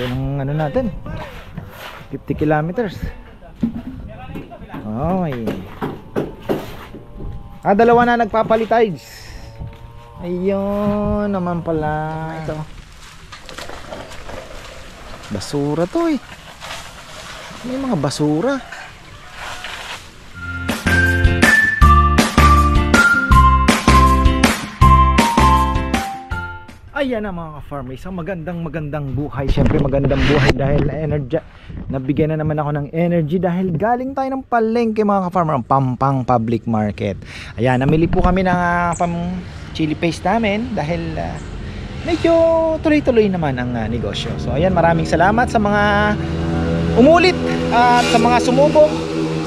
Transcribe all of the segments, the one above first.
layo ng ano natin, 50 kilometers. Okay. Dalawa na nagpapalitides. Ayun naman pala. Ito basura to eh. May mga basura. Ayan na mga ka-farmers, ang magandang buhay. Siyempre magandang buhay dahil energy, nabigyan na naman ako ng energy dahil galing tayo ng palengke mga ka-farmer, ang Pampang Public Market. Ayan, namili po kami ng pang chili paste namin dahil medyo tuloy-tuloy naman ang negosyo. So ayan, maraming salamat sa mga umulit at sa mga sumubok,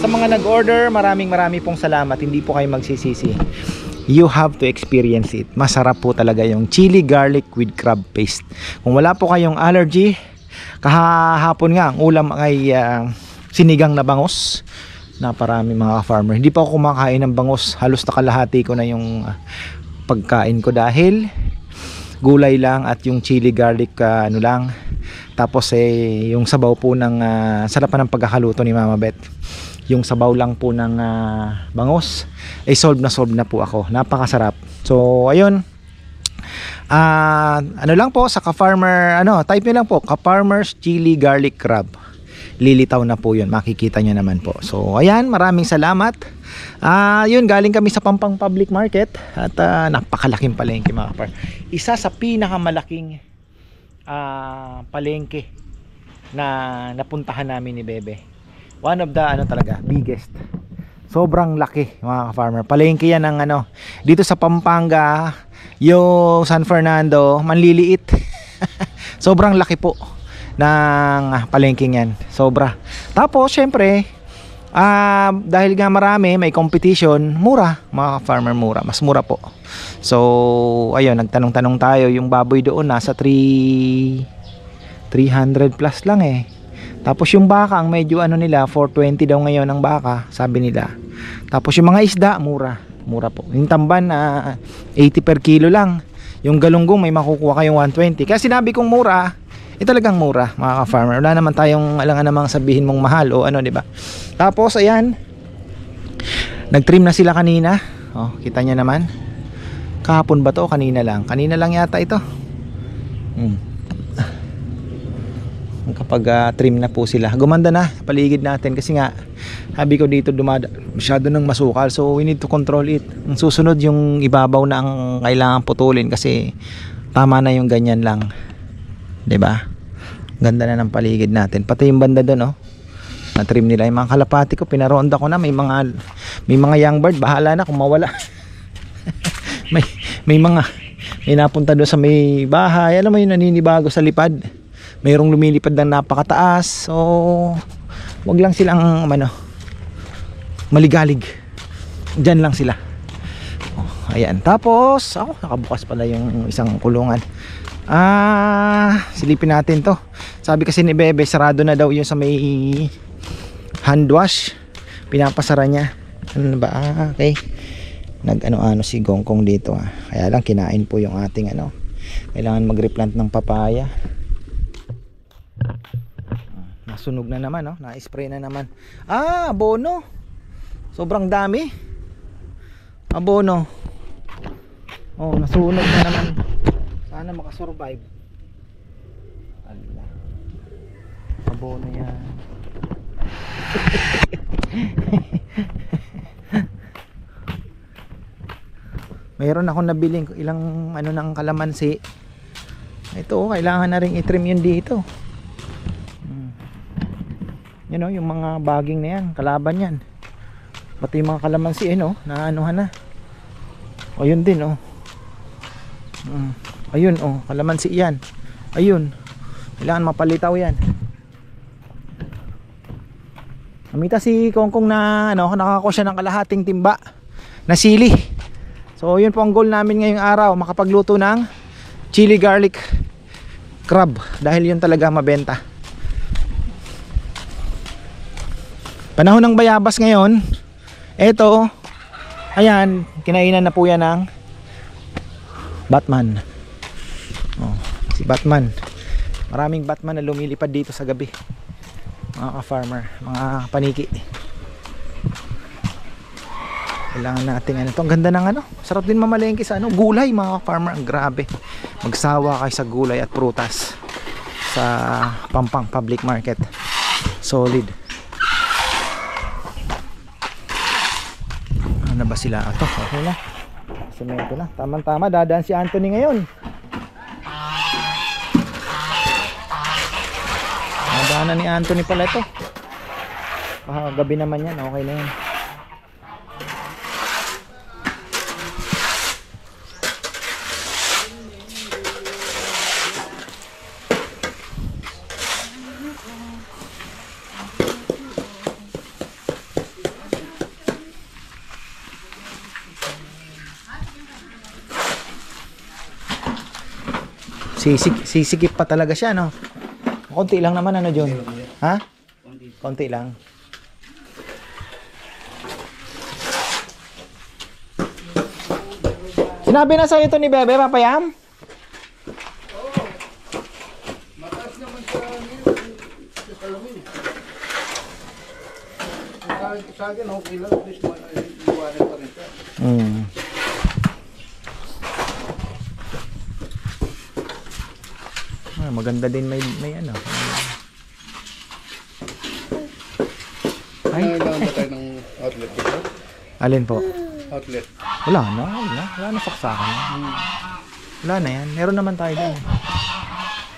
sa mga nag-order. Marami pong salamat. Hindi po kayo magsisisi. You have to experience it. Masarap po talaga yung chili garlic with crab paste. Kung wala po kayong allergy, kahapon nga ang ulam ay sinigang na bangus. Naparami mga farmer. Hindi pa ako kumakain ng bangus. Halos nakalahati ko na yung pagkain ko dahil gulay lang at yung chili garlic ano lang. Tapos yung sabaw po ng sarap pa ng pagkakaluto ni Mama Beth. Yung sabaw lang po ng bangus solve na po ako. Napakasarap. So ayun, ano lang po sa ka-farmer, type nyo lang po ka-farmers chili garlic crab. Lilitaw na po yun, makikita nyo naman po. So ayan, maraming salamat. Yun, galing kami sa Pampang Public Market at napakalaking palengke mga ka-farmer. Isa sa pinakamalaking palengke na napuntahan namin ni Bebe. One of the talaga biggest. Sobrang laki mga ka-farmer. Palengke yan ng dito sa Pampanga, yung San Fernando, manliliit. Sobrang laki po ng palengke yan. Sobra. Tapos syempre, dahil nga marami, may competition, mura mga ka-farmer, mura. Mas mura po. So ayun, nagtanong-tanong tayo. Yung baboy doon nasa 300 plus lang eh. Tapos yung baka ang medyo nila 420 daw ngayon ang baka, sabi nila. Tapos yung mga isda mura po. Yung tamban 80 per kilo lang. Yung galunggong may makukuha kayong 120. Kaya sinabi kong mura, talagang mura mga ka-farmer. Wala naman tayong alangan namang sabihin mong mahal o di ba? Tapos ayan, nagtrim na sila kanina. Kita niya naman. Kahapon ba to? Kanina lang yata ito. Kapag trim na po sila, gumanda na paligid natin kasi nga sabi ko dito masyado ng masukal, so we need to control it. Ang susunod yung ibabaw na ang kailangan putulin kasi tama na yung ganyan lang, 'di ba? Ganda na ng paligid natin, pati yung banda doon na trim nila. Yung mga kalapati ko pinaronda ko na, may mga young bird, bahala na kung mawala. may napunta doon sa may bahay, alam mo yung naninibago sa lipad. Mayroong lumilipad ng napakataas. So wag lang silang maligalig. Diyan lang sila. Ayan. Tapos nakabukas pala yung isang kulungan. Silipin natin to. Sabi kasi ni Bebe, sarado na daw yung sa may hand wash. Pinapasara niya. Ano ba? Okay. Nag-ano si Gongkong dito. Kaya lang kinain po yung ating kailangan mag-replant ng papaya. Nasunog na naman, na-spray na naman. Abono. Sobrang dami. Abono. Nasunog na naman. Sana makasurvive. Allah. Abono yan. Mayroon akong nabiling ilang ng kalamansi. Ito, kailangan na rin i-trim yun dito. Yung mga baging na yan, kalaban yan. Pati yung mga kalamansi na anuhan na. Ayun din ayun kalamansi yan. Ayun, kailangan mapalitaw yan. Namita si Kongkong na nakakuha siya ng kalahating timba na sili. So yun po ang goal namin ngayong araw, makapagluto ng chili garlic crab dahil yun talaga mabenta. Panahon ng bayabas ngayon. Eto, ayan, kinainan na po yan ng Batman. Si Batman. Maraming Batman na lumilipad dito sa gabi, mga ka-farmer, mga paniki. Kailangan natin ano, ang ganda ng ano, sarap din mamalengke sa ano, gulay mga ka-farmer. Ang grabe, magsawa kayo sa gulay at prutas sa Pampang Public Market. Solid. Ano ba sila? Ito, okay na, semento na, tamang-tama. Dadaan si Anthony ngayon. Nadaanan ni Anthony pala ito. Gabi naman yan, okay na yan. Sisikip pa talaga siya, no? Konti lang naman, ano, John? Ha? Konti lang. Sinabi na sa'yo ito ni Bebe, Papayam? Oo. Mataas naman sa salamin. Sa akin, okay lang. At least, iwanan pa rin siya. Maganda din may ano. Ay, naganda tayo ng outlet dito. Alin po? Outlet. Wala na saksakan na. Wala na yan, meron naman tayo din.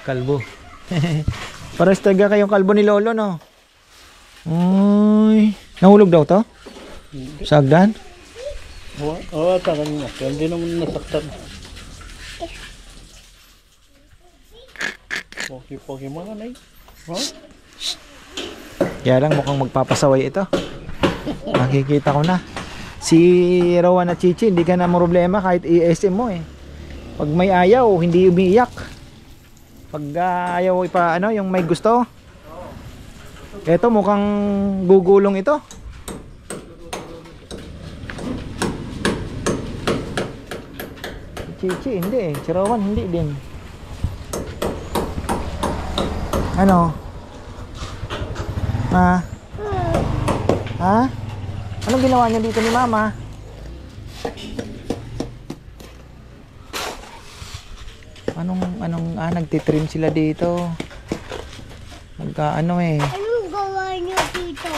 Kalbo. Pares talaga kayong kalbo ni Lolo, no? Uy, nahulog daw to? Sagdan? Oo, ata kanina. Hindi naman nasaktan. Poki-poki mga nai. Huh? Kaya lang mukhang magpapasaway ito. Nakikita ko na. Si Rowan at Chichi, hindi ka na problema kahit i-SM mo eh. Pag may ayaw, hindi umiiyak. Pag ayaw ipa ano, yung may gusto. Ito mukhang gugulong ito. Chichi, hindi eh. Si Rowan, hindi din. Ano? Ha? Ha? Anong ginawa niyo dito ni Mama? Nagtitrim sila dito. Magkaano eh. Anong gawa niyo dito?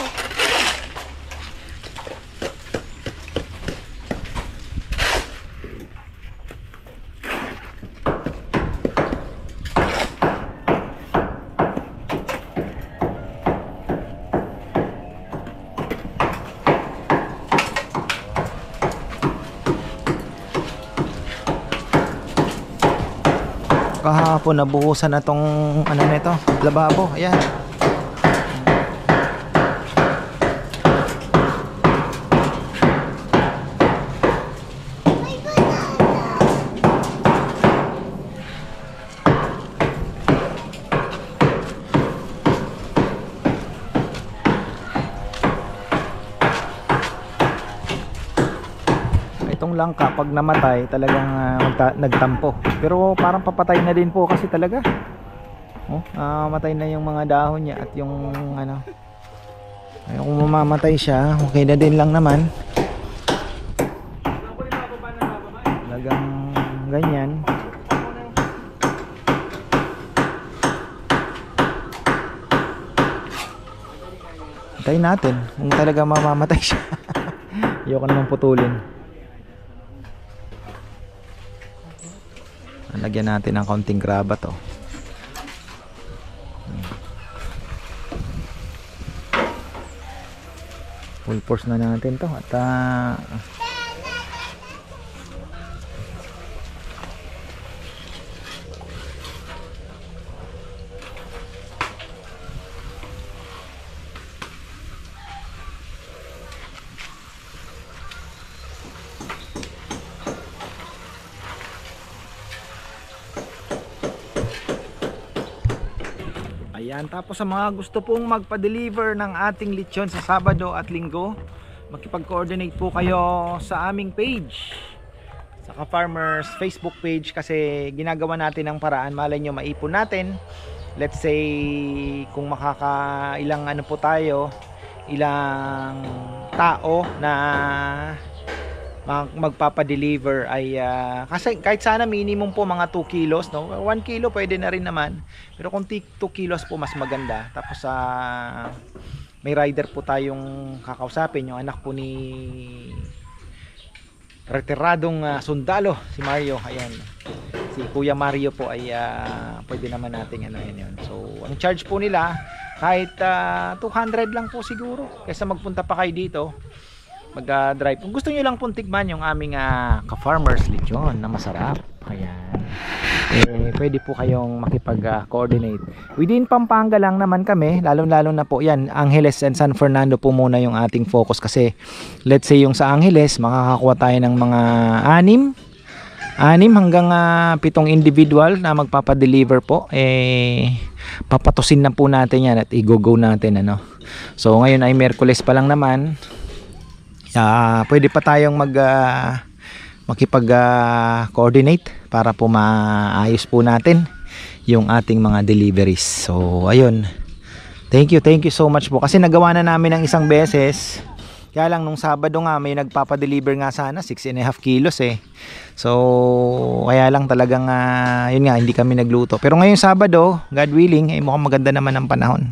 Kahapon nabuhusan na tong ano nito, lababo. Ayan. Itong langka pag namatay talagang nagtampo, pero parang papatay na din po kasi talaga. Matay na yung mga dahon niya at yung ano, kung mamamatay siya okay na din lang naman, talagang ganyan. Antayin natin kung talaga mamamatay siya. Ayoko naman putulin. Lagyan natin ng konting graba to. Full force na natin to at ayan, tapos sa mga gusto pong magpa-deliver ng ating lechon sa Sabado at Linggo, makipag-coordinate po kayo sa aming page, sa Ka-Farmers Facebook page, kasi ginagawa natin ng paraan. Malay nyo maipon natin let's say kung ilang ano po tayo, ilang tao na magpapadeliver ay kasi kahit sana minimum po mga 2 kilos, no? 1 kilo pwede na rin naman, pero kung 2 kilos po mas maganda. Tapos may rider po tayong kakausapin, yung anak po ni retiradong sundalo, si Mario. Ayan, si Kuya Mario po ay pwede naman nating ano yun. So ang charge po nila kahit 200 lang po siguro, kaysa magpunta pa kayo dito mag-drive. Kung gusto nyo lang pong tikman yung aming ka-farmers lechon na masarap, ayan, pwede po kayong makipag-coordinate. Within Pampanga lang naman kami, lalo na po yan, Angeles and San Fernando po muna yung ating focus, kasi let's say yung sa Angeles makakakuha tayo ng mga 6 hanggang 7 individual na magpapadeliver po. Papatusin na po natin yan at i-go natin, ano. So ngayon ay Miyerkules pa lang naman. Pwede pa tayong makipag-coordinate para po maayos po natin yung ating mga deliveries. So ayun, thank you so much po, kasi nagawa na namin ng isang beses. Kaya lang nung Sabado nga may nagpapadeliver nga sana 6.5 kilos So kaya lang talagang yun nga, hindi kami nagluto. Pero ngayong Sabado, God willing, mukhang maganda naman ang panahon.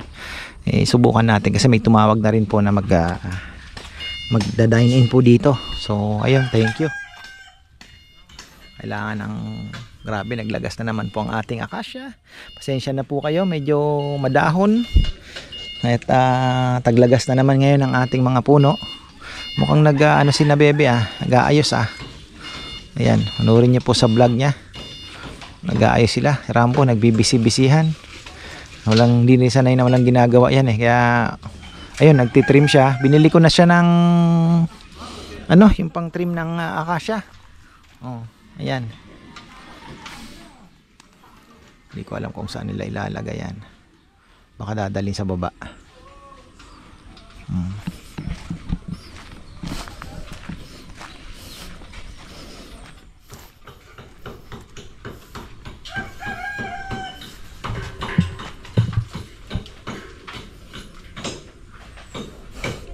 Subukan natin, kasi may tumawag na rin po na magda-dine in po dito. So ayun, thank you. Kailangan ng grabe, naglagas na naman po ang ating akasya. Pasensya na po kayo, medyo madahon at taglagas na naman ngayon ang ating mga puno. Mukhang ano si na bebe, nag-aayos. Ayan, manurin niyo po sa vlog niya, nag-aayos sila. Rampo nagbibisi-bisihan, hindi rin sanay na walang ginagawa yan kaya ayun, nagtitrim siya. Binili ko na siya ng yung pang trim ng akasya. Ayan. Hindi ko alam kung saan nila ilalagay yan. Baka dadalhin sa baba.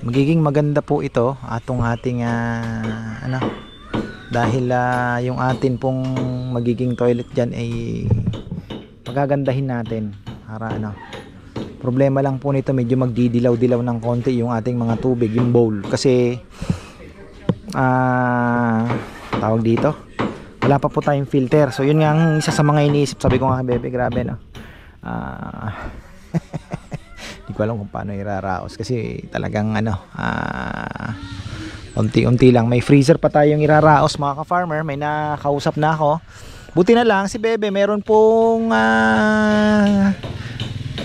Magiging maganda po ito atong ating dahil yung atin pong magiging toilet dyan ay magagandahin natin para problema lang po nito, medyo magdidilaw-dilaw ng konti yung ating mga tubig, yung bowl, kasi tawag dito, wala pa po tayong filter. So yun nga ang isa sa mga iniisip. Sabi ko nga, bebe, grabe hindi ko alam kung paano iraraos, kasi talagang unti-unti lang. May freezer pa tayong iraraos, mga ka-farmer. May nakausap na ako. Buti na lang si bebe meron pong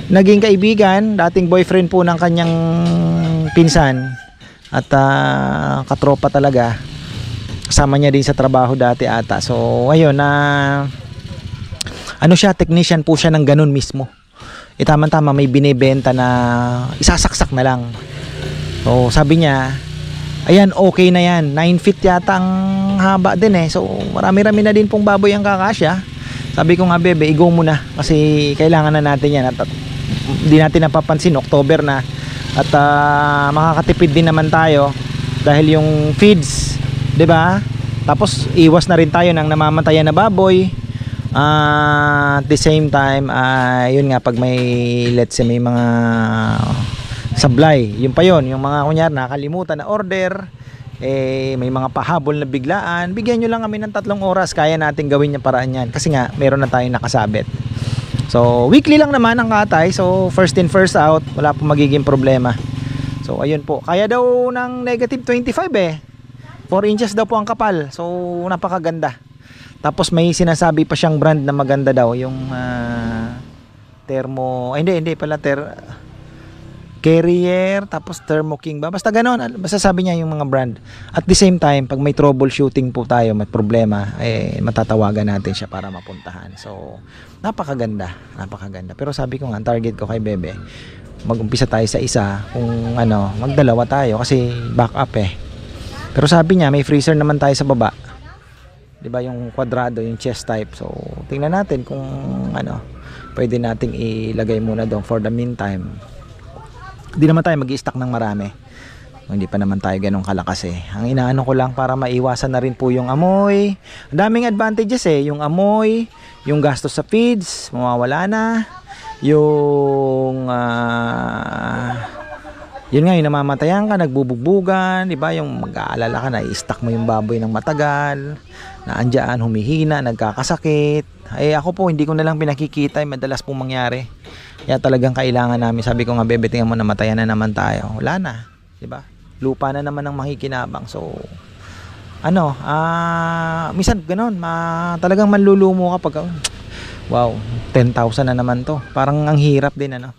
naging kaibigan, dating boyfriend po ng kanyang pinsan, at katropa talaga. Kasama niya din sa trabaho dati ata. So ayun, siya, technician po siya ng ganun mismo. Tama-tama may binibenta na isasaksak na lang. So sabi niya, ayan, okay na yan, 9 feet yata ang haba din So marami-rami na din pong baboy ang kakasya. Sabi ko nga, bebe, i-go mo na, kasi kailangan na natin yan. At hindi natin napapansin, October na. At makakatipid din naman tayo dahil yung feeds, 'di ba? Tapos iwas na rin tayo ng namamatayan na baboy. At the same time, yun nga, pag may, let's say, may mga sablay, yun pa yun, yung mga kunyar nakalimutan na order, may mga pahabol na biglaan, bigyan nyo lang kami ng 3 oras, kaya natin gawin yung paraan yan, kasi nga meron na tayong nakasabit. So weekly lang naman ang katay, so first in first out, wala pong magiging problema. So ayun po, kaya daw ng -25 4 inches daw po ang kapal, so napakaganda. Tapos may sinasabi pa siyang brand na maganda daw, yung Thermo, hindi pala Carrier, tapos Thermo King ba, basta ganon, basta sabi niya yung mga brand. At the same time, pag may troubleshooting po tayo, may problema, matatawagan natin siya para mapuntahan. So napakaganda. Pero sabi ko nga, target ko kay bebe, mag-umpisa tayo sa isa, kung magdalawa tayo, kasi backup Pero sabi niya, may freezer naman tayo sa baba, 'di ba, yung kwadrado, yung chest type. So tingnan natin kung pwede nating ilagay muna doon for the meantime. Hindi naman tayo mag-i-stock ng marami. Hindi pa naman tayo ganun kalakas eh. Ang inaano ko lang para maiwasan na rin po yung amoy. Ang daming advantages eh. Yung amoy, yung gastos sa feeds, mawawala na. Yung yun nga, yung namamatayan ka, nagbubugbugan, di ba? Yung mag-aalala ka na i-stock mo yung baboy ng matagal, na andyan, humihina, nagkakasakit. Eh ako po, hindi ko na lang pinakikita, madalas pong mangyari. Kaya talagang kailangan namin, sabi ko nga, bebe, tingnan mo, namatayan na naman tayo. Wala na, di ba? Lupa na naman ang makikinabang. So minsan ganun, talagang manlulumo ka pag wow, 10,000 na naman to. Parang ang hirap din ano.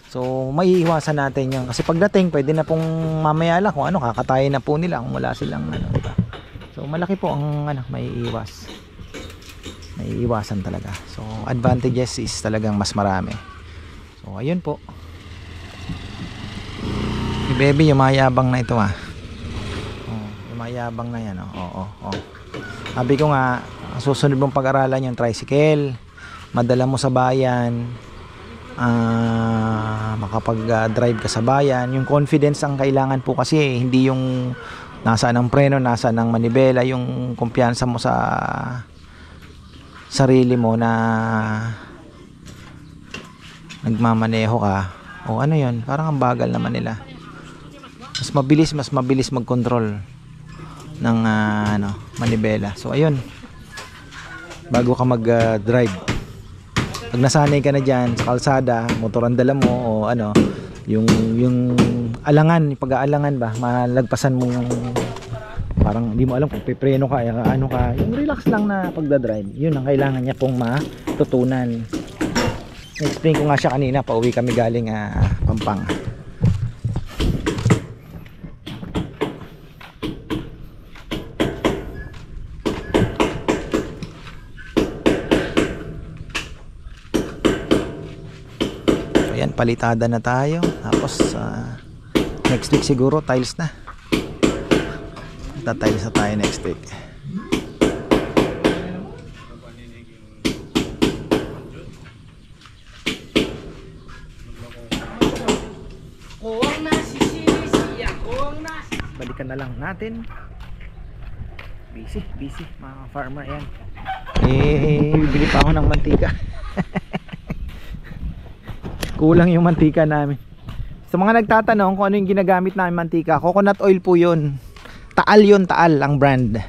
So maiiwasan natin yun. Kasi pagdating pwede na pong mamaya lang kung ano, kakatayin na po nila kung wala silang ano, diba? So malaki po ang ano, maiiwasan talaga. So advantages is talagang mas marami. So ayun po. Si baby, yung mayabang na ito yung mayabang na yan sabi ko nga, susunod mong pag-aralan yung tricycle, madala mo sa bayan, makapag-drive ka sa bayan. Yung confidence ang kailangan po kasi hindi yung nasaan ang preno, nasaan ang manibela, yung kumpiyansa mo sa sarili mo na nagmamaneho ka o ano yun, parang ang bagal naman nila. Mas mabilis mag-control ng manibela. So ayun, bago ka mag-drive, pag nasanay ka na dyan sa kalsada, motor ang dala mo o ano, yung alangan, pag-aalangan ba, malagpasan mo yung parang hindi mo alam kung pipreno ka, ano ka, yung relax lang na pagdadrive, yun ang kailangan niya pong matutunan. Explain ko nga siya kanina, pauwi kami galing Pampanga. Palitada na tayo, tapos next week siguro tiles na, tiles na tayo next week. Balikan na lang natin, busy mga farmer yan. Bibili pa ako ng mantika. Kulang yung mantika namin. Sa mga nagtatanong kung ano yung ginagamit namin mantika, coconut oil po yun. Taal yun, Taal ang brand.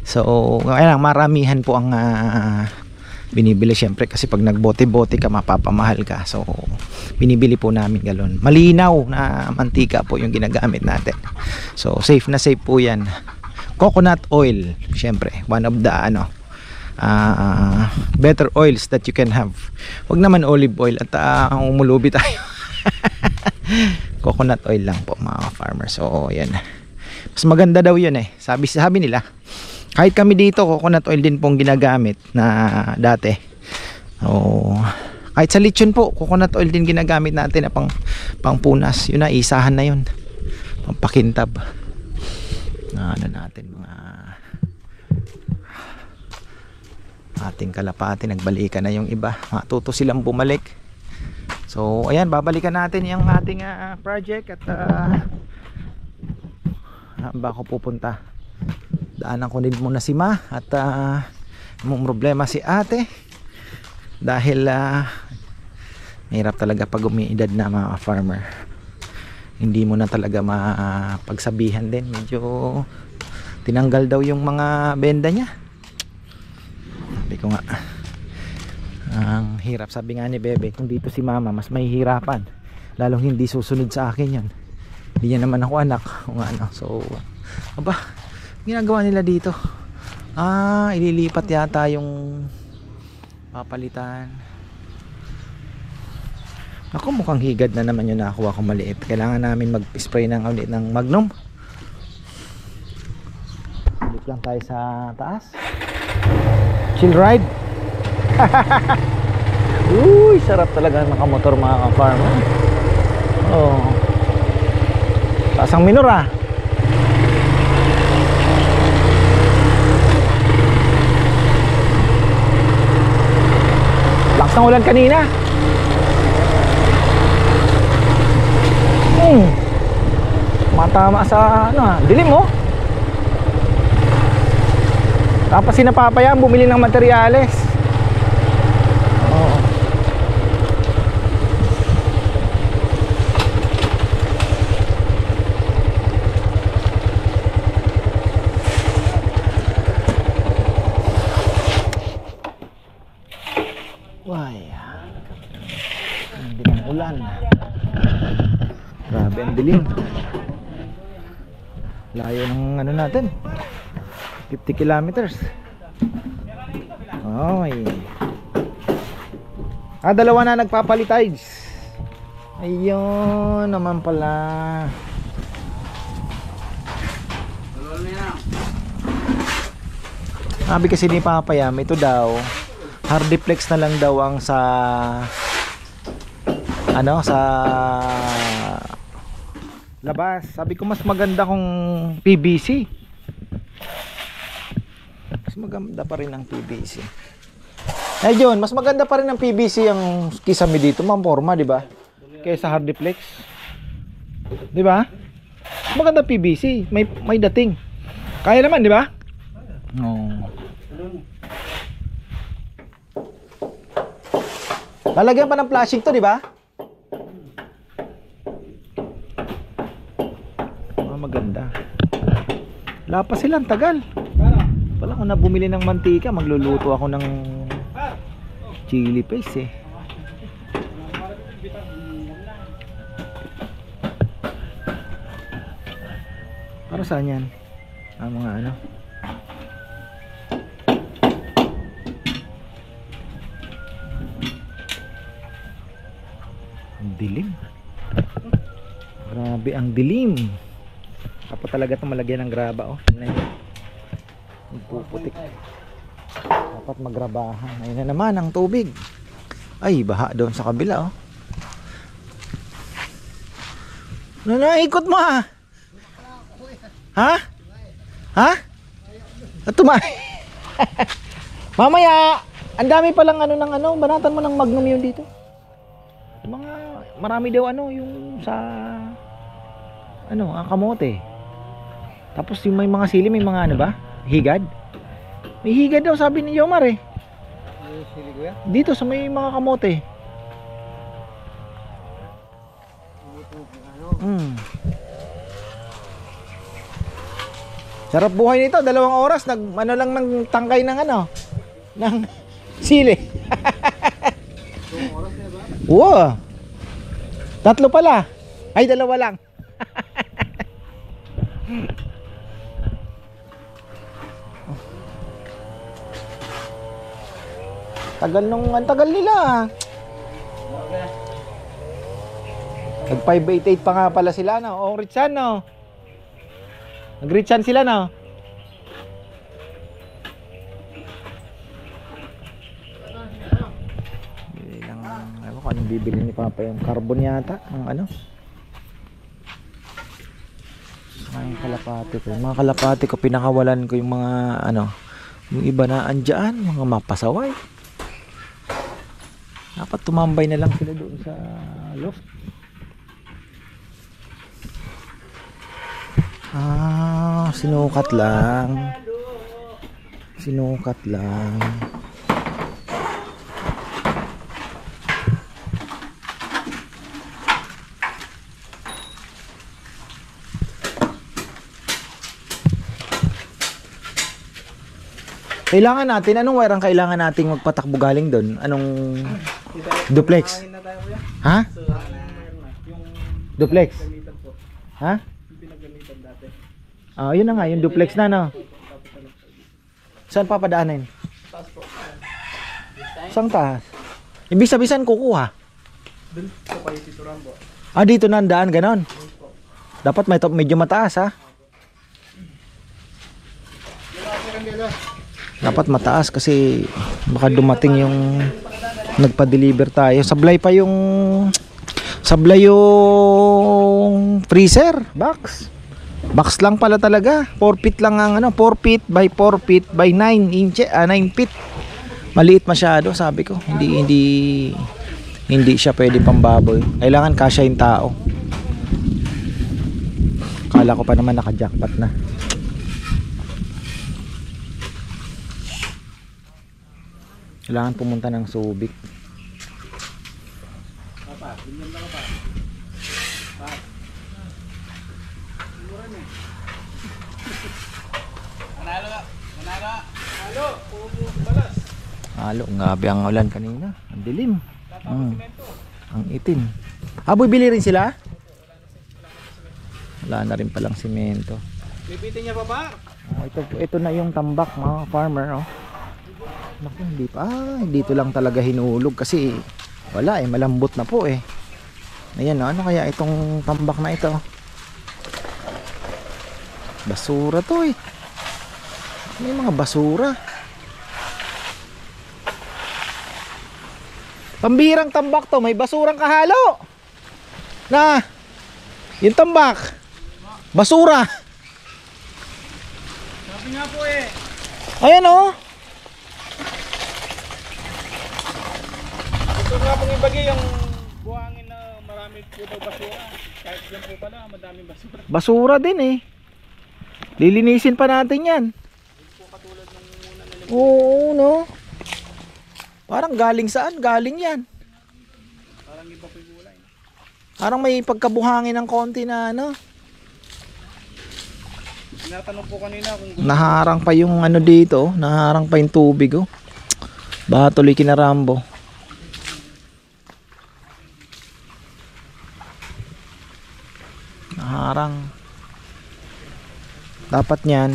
So kaya maramihan po ang binibili syempre, kasi pag nagbote-bote ka mapapamahal ka. So binibili po namin galon. Malinaw na mantika po yung ginagamit natin. So safe na safe po yan. Coconut oil, syempre one of the better oils that you can have. Wag naman olive oil at umulubi tayo. Coconut oil lang po mga farmer. So yan, mas maganda daw yun eh, sabi nila. Kahit kami dito, coconut oil din pong ginagamit na dati. So kahit sa lechon po, coconut oil din ginagamit natin na pangpunas. Yun na, isahan na yun, pampakintab na ano natin, mga ating kalapati. Nagbalikan na yung iba, matuto silang bumalik. So ayan, babalikan natin yung ating project. At ba ako pupunta, daanan ko din muna si Ma at may problema si ate, dahil mahirap talaga pag umiidad na mga farmer. Hindi mo na talaga mapagsabihan din. Medyo tinanggal daw yung mga benda niya. Sabi ko nga, ang hirap. Sabi nga ni Bebe, kung dito si Mama mas mahihirapan, lalong hindi susunod sa akin yan. Hindi niya naman ako anak kung ano. So aba, ginagawa nila dito, ililipat yata yung papalitan. Ako, mukhang higad na naman yung nakuha ko maliit. Kailangan namin mag-spray ng ulit ng Magnum. Balik lang tayo sa taas. Chill ride. Uy, sarap talaga ng nakamotor mga ka-farmer. Oh, taas ang minor lakas ng ulan kanina. Matama sa ano, dilim oh. Tapos sinapapayaan bumili ng materyales. Oo. Why? Hindi ng ulan. Grabe ang dilim. Layo ng ano natin. 50 kilometers. Oy. Dalawa na nagpapalitides. Ayun naman pala. Sabi kasi ni Papayam, ito daw hardiplex na lang daw ang sa ano, sa labas. Sabi ko mas maganda kung PVC. Mas maganda pa rin ang PVC. Ay John, mas maganda pa rin ang PVC ang kisame dito, mamporma, di ba? Kaysa hardiplex. Di ba? Maganda PVC, may dating. Kaya naman, di ba? No. Lalagyan pa ng flashing to, di ba? Maganda. Wala pa silang tagal. Wala ko na bumili ng mantika, magluluto ako ng chili paste eh. Para saan yan? Mga ano? Ang dilim. Grabe ang dilim. Dapat talaga itong malagyan ng graba oh. Puputik. Dapat magrabahan. Ayun na naman ang tubig. Ay, baha doon sa kabila oh. Ikot mo ha? Ha? Ha? At mamaya, ang dami palang ano ng ano, banatan mo ng Magnum yun dito. Mga marami daw ano yung sa ano, ang kamote. Tapos yung may mga sili, may mga ano ba? Higad? May higad daw sabi ni Yomar eh. Dito sa may mga kamote. Sarap buhay nito, 2 oras ano lang ng tangkay ng ano, ng sili. Wow. 3 pala. Ay 2 lang. Ang tagal nila. Nag 588 pa nga pala sila no. O Richan no. Nag-Richan sila no. Bili lang, ano kung anong bibili ni Papa yung carbon yata, ang ano. Mga kalapati ko. Mga kalapati ko pinakawalan ko yung mga ano, yung iba na andyan, mga mapasaway. Dapat tumambay na lang sila doon sa loft. Sinukat lang. Sinukat lang. Kailangan natin, anong wire ang kailangan nating magpatakbo galing doon? Anong duplex? Ha? Duplex? Ha? Yun na nga, yung duplex na no. Saan papadaanin? Saan taas? Ibig sabihin saan kukuha? Dito na ang daan, ganon. Dapat may medyo mataas ha. Dapat mataas kasi baka dumating yung nagpa-deliver tayo. Sablay freezer box. Box lang pala talaga. 4 feet lang ang ano, 4 feet by 4 feet by 9 inches, 9 feet. Maliit masyado, sabi ko. Hindi siya pwede pambaboy. Kailangan kasya yung tao. Kala ko pa naman naka-jackpot na. Kailangan pumunta ng Subic. Halo, ngabi ang ulan kanina. Ang dilim. Ang itim. Aboy, bili rin sila? Wala na rin palang simento. Bibitin niya pa ba? Ito na yung tambak mga farmer. Oh. Naku, hindi pa. Dito lang talaga hinulog kasi wala eh, malambot na po eh. Ayan, ano kaya itong tambak na ito? Basura to eh. May mga basura. Pambirang tambak to, may basurang kahalo. Na, yung tambak, basura. Sabi nga po eh. Ayan oh. Ito nga pong ibagi yung buhangin na marami po daw basura. Kahit dyan po pala, madaming basura. Basura din eh. Lilinisin pa natin yan. Oo, no? Parang galing saan? Galing yan. Parang iba po yung kulay. Parang may pagkabuhangin ng konti na ano. Tinatanong po kanina kung gusto. Naharang pa yung ano dito. Naharang pa yung tubig oh. Baka tuloy kinarambo. Naharang. Dapat niyan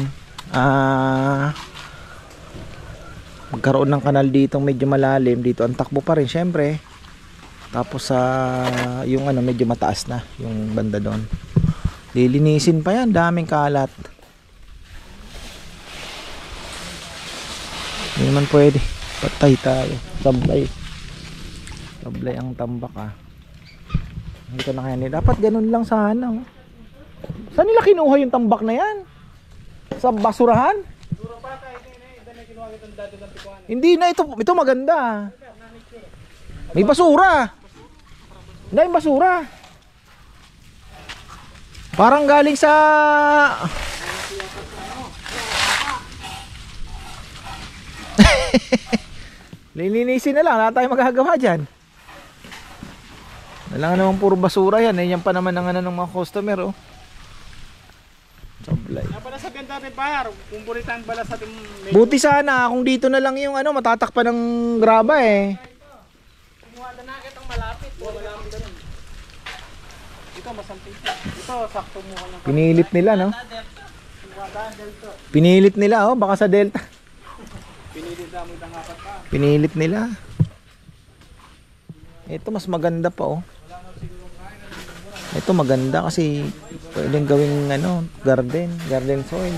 magkaroon ng kanal dito medyo malalim. Dito ang takbo pa rin syempre. Tapos yung ano medyo mataas na yung banda doon. Lilinisin pa yan, daming kalat. Hindi naman pwede. Patay tayo. Sablay ang tambak ah. Dito na kaya nila. Dapat ganun lang sana oh. Saan nila kinuha yung tambak na yan? Sa basurahan? Hindi na, ito maganda. May basura. Hindi, may basura. Parang galing sa lilinisin na lang, wala tayong magagawa dyan. Nalang naman puro basura yan. Yan pa naman ang ano ng mga customer oh. Sablay. Napala sa ganda rin par, kung buritan bala sa ating medyo. Buti sana kung dito na lang yung ano matatakpan ng graba eh. Kumuha na nakit ang malapit. Malapit na. Ito masamping. Ito sakto mo lang. Pinilit nila no. Pinilit nila oh, baka sa Delta. Pinilit damo ng apat pa. Pinilit nila. Ito mas maganda pa oh. Ito maganda kasi pwedeng gawing ano, garden soil.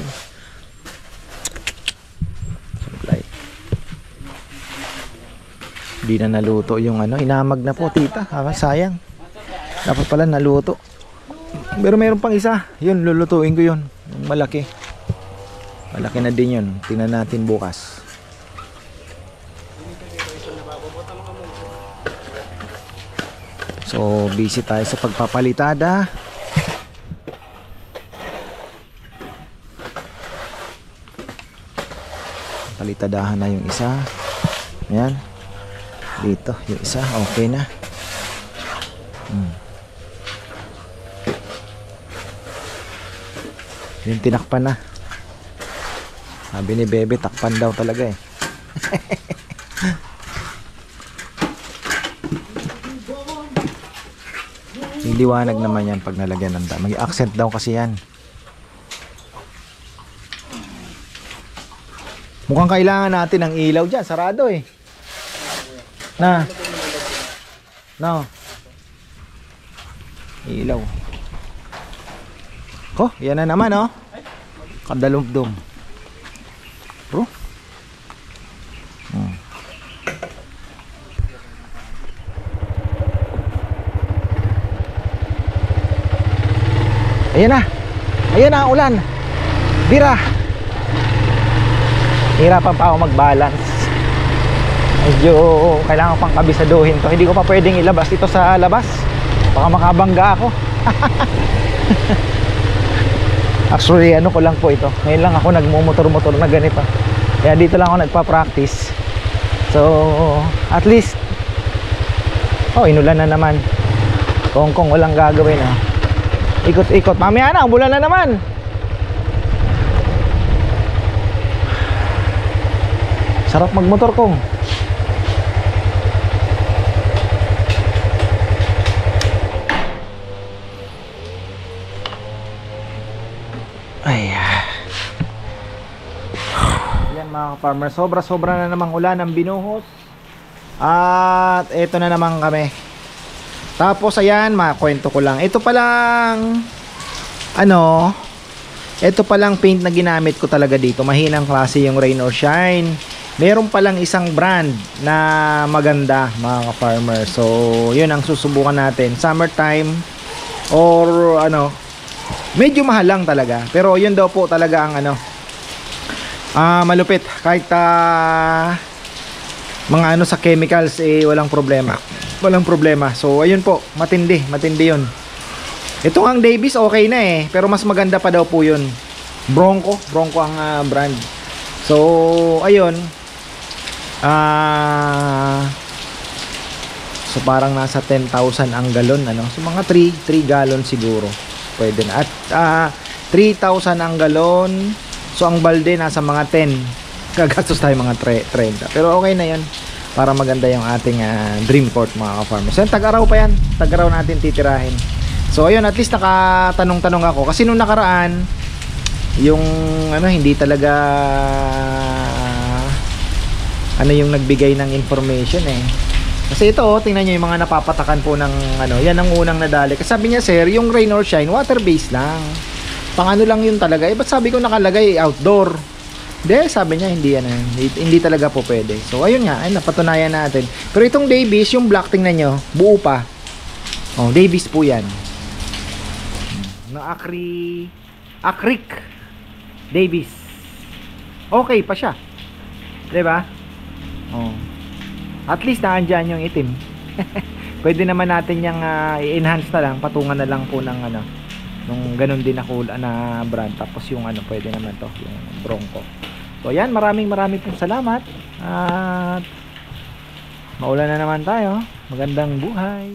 Supply. Hindi na naluto yung ano, inamag na po tita. Sayang. Dapat pala naluto. Pero mayroon pang isa. Yun, lulutuin ko yun. Yung malaki. Malaki na din yun. Tingnan natin bukas. So, busy tayo sa pagpapalitada. Palitadahan na yung isa. Ayan. Dito, yung isa. Okay na. Yung tinakpan na. Sabi ni Bebe, takpan daw talaga eh. Liwanag naman yan pag nalagyan ng dami. Mag-accent daw kasi yan. Mukhang kailangan natin ng ilaw dyan. Sarado eh. Na. No. Ilaw. Oh, yan na naman oh. Kadalumdum. Bro. Ayan na. Ayan na ang ulan. Bira. Hirapan pa ako mag-balance. Medyo kailangan pang kabisaduhin to. Hindi ko pa pwedeng ilabas ito sa labas. Baka makabangga ako. Actually, ano ko lang po ito. Ngayon lang ako nagmumotor-motor na ganito. Kaya dito lang ako nagpa-practice. So, at least inulan na naman. Kung walang gagawin, ikot-ikot. Mamaya na, umulan na naman. Sarap magmotor, Kong. Ay. Yan mga ka-farmer, sobra-sobra na namang ulan ang binuhos. At eto na naman kami. Tapos ayan, makwento ko lang. Ito palang ito palang paint na ginamit ko talaga dito. Mahinang klase yung Rain or Shine. Meron palang isang brand na maganda mga ka-farmer. So, yun ang susubukan natin. Summertime or medyo mahal lang talaga. Pero yun daw po talaga ang malupit. Kahit mga sa chemicals walang problema. Walang problema. So, ayun po, matindi yun. Ito ang Davis okay na pero mas maganda pa daw po yun. Bronco ang brand. So, ayun. So parang nasa 10,000 ang galon so mga 3 gallon siguro pwede na. At 3,000 ang galon. So ang balde nasa mga 10. Gagastos tayo mga 30. Pero okay na 'yan para maganda yung ating dream court mga ka-farmers. So tag-araw pa yan. Tag-araw natin titirahin. So ayun, at least nakatanong-tanong ako kasi nung nakaraan yung hindi talaga yung nagbigay ng information Kasi ito tingnan nyo yung mga napapatakan po ng yan ang unang nadali. Kasi sabi niya, sir, yung Rain or Shine water based lang. Pang lang yun talaga. Ba't sabi ko nakalagay outdoor? Hindi, sabi niya hindi hindi talaga po pwede. So ayun nga, napatunayan natin. Pero itong Davis, yung black tingnan nyo, buo pa. Davis po yan. Na acrylic Davis. Okay pa siya. 'Di ba? At least naandyan yung itim. Pwede naman natin yung i-enhance na lang, patungan na lang po ng nung ganun din na brand. Tapos yung pwede naman to, yung Bronco. So yan, maraming pong salamat. At maulan na naman tayo. Magandang buhay.